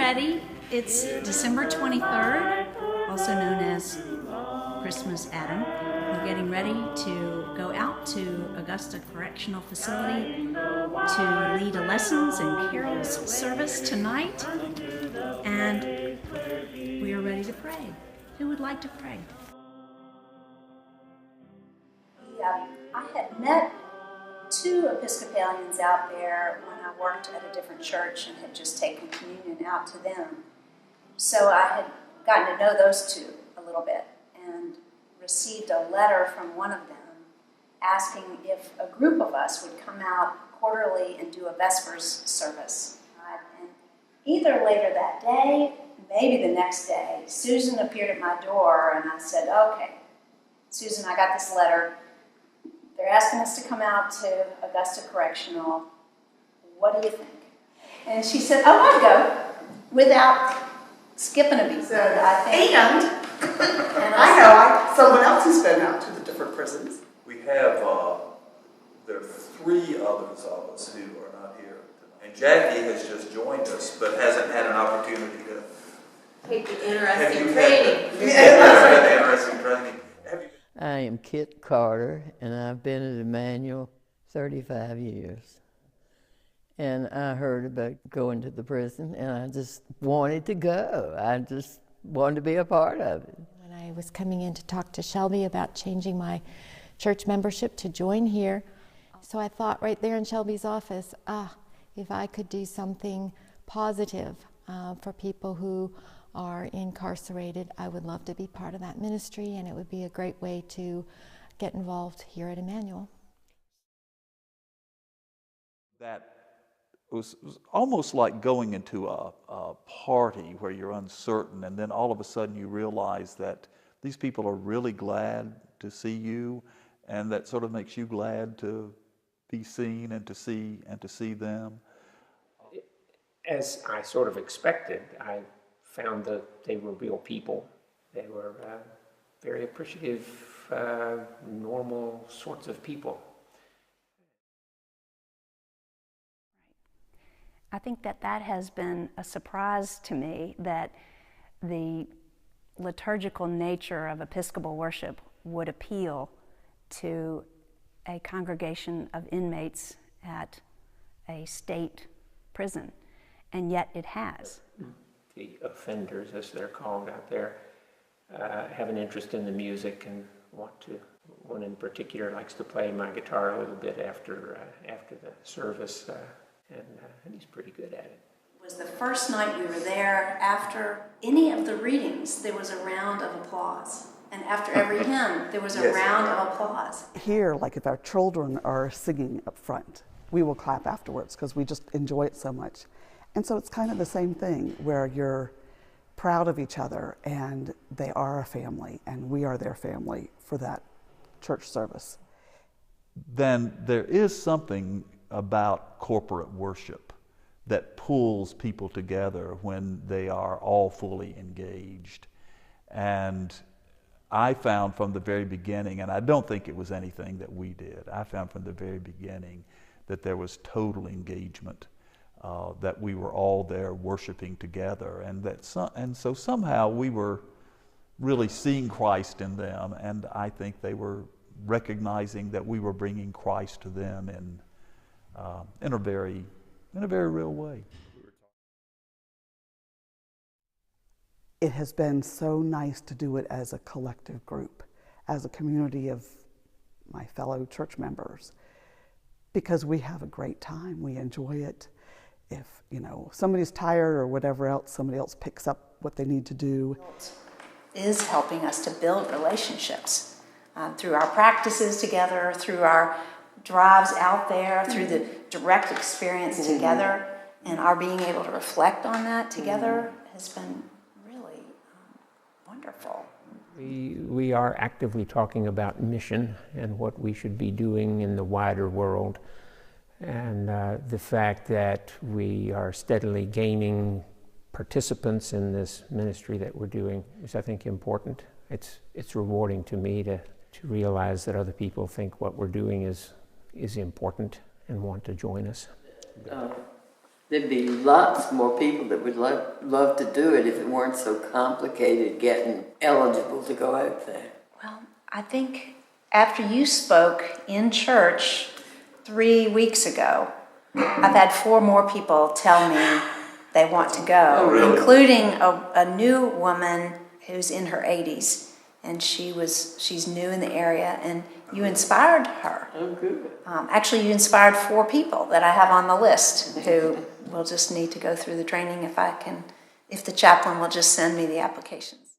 ready. It's December 23rd, also known as Christmas Adam. We're getting ready to go out to Augusta Correctional Facility to lead a lessons and carols service tonight. And we are ready to pray. Who would like to pray? Yeah, I had met two Episcopalians out there when I worked at a different church and had just taken communion out to them. So I had gotten to know those two a little bit and received a letter from one of them asking if a group of us would come out quarterly and do a Vespers service. Right? And either later that day, maybe the next day, Susan appeared at my door and I said, okay, Susan, I got this letter. They're asking us to come out to Augusta Correctional. What do you think? And she said, oh, I'd go without skipping a beat. So, and I know someone else who's been out to the different prisons. We have, there are three others of us who are not here tonight. And Jackie has just joined us, but hasn't had an opportunity to take the interesting training. I am Kit Carter, and I've been at Emmanuel 35 years. And I heard about going to the prison, and I just wanted to go. I just wanted to be a part of it. When I was coming in to talk to Shelby about changing my church membership to join here, so I thought right there in Shelby's office, if I could do something positive for people who are incarcerated, I would love to be part of that ministry, and it would be a great way to get involved here at Emmanuel. That was almost like going into a party where you're uncertain, and then all of a sudden you realize that these people are really glad to see you, and that sort of makes you glad to be seen and to see them. As I sort of expected, I found that they were real people. They were very appreciative, normal sorts of people. I think that has been a surprise to me, that the liturgical nature of Episcopal worship would appeal to a congregation of inmates at a state prison, and yet it has. The offenders, as they're called out there, have an interest in the music and want to. One in particular likes to play my guitar a little bit after the service, and he's pretty good at it. It was the first night we were there. After any of the readings, there was a round of applause. And after every hymn, there was a round of applause. Here, like if our children are singing up front, we will clap afterwards because we just enjoy it so much. And so it's kind of the same thing where you're proud of each other and they are a family and we are their family for that church service. Then there is something about corporate worship that pulls people together when they are all fully engaged. And I found from the very beginning, and I don't think it was anything that we did, I found from the very beginning that there was total engagement, that we were all there worshiping together, and so somehow we were really seeing Christ in them, and I think they were recognizing that we were bringing Christ to them in a very real way. It has been so nice to do it as a collective group, as a community of my fellow church members, because we have a great time, we enjoy it. If, somebody's tired or whatever else, somebody else picks up what they need to do. Is helping us to build relationships through our practices together, through our drives out there, through the direct experience together, and our being able to reflect on that together has been really wonderful. We are actively talking about mission and what we should be doing in the wider world. And the fact that we are steadily gaining participants in this ministry that we're doing is, I think, important. It's rewarding to me to realize that other people think what we're doing is important and want to join us. There'd be lots more people that would love to do it if it weren't so complicated getting eligible to go out there. Well, I think after you spoke in church 3 weeks ago, I've had 4 more people tell me they want to go, really? Including a new woman who's in her 80s, and she's new in the area, and you inspired her. Oh, good. Actually, you inspired 4 people that I have on the list who will just need to go through the training if the chaplain will just send me the applications.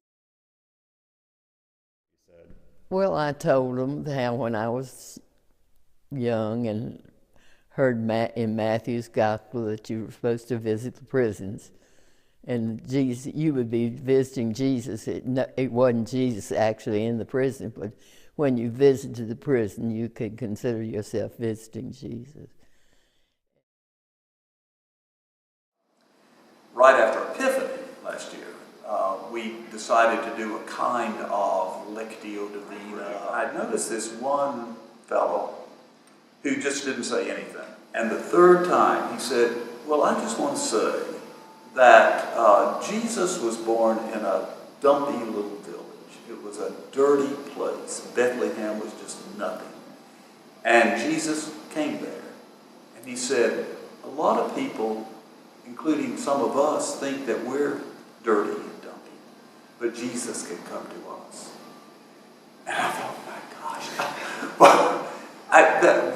Well, I told them how when I was young and heard in Matthew's gospel that you were supposed to visit the prisons, and Jesus, you would be visiting Jesus. It wasn't Jesus actually in the prison, but when you visited the prison, you could consider yourself visiting Jesus. Right after Epiphany last year, we decided to do a kind of Lectio Divina. I noticed this one fellow who just didn't say anything. And the third time he said, well, I just want to say that Jesus was born in a dumpy little village. It was a dirty place. Bethlehem was just nothing. And Jesus came there. And he said, a lot of people, including some of us, think that we're dirty and dumpy. But Jesus can come to us. And I thought, oh my gosh.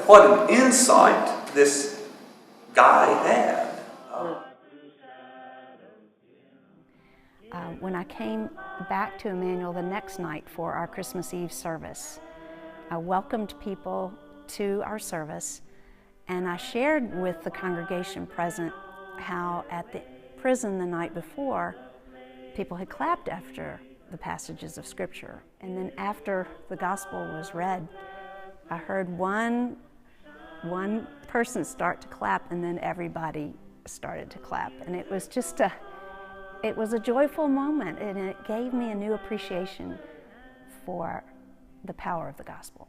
What an insight this guy had. When I came back to Emmanuel the next night for our Christmas Eve service, I welcomed people to our service, and I shared with the congregation present how at the prison the night before, people had clapped after the passages of Scripture. And then after the gospel was read, I heard one person start to clap, and then everybody started to clap. And it was just it was a joyful moment, and it gave me a new appreciation for the power of the gospel.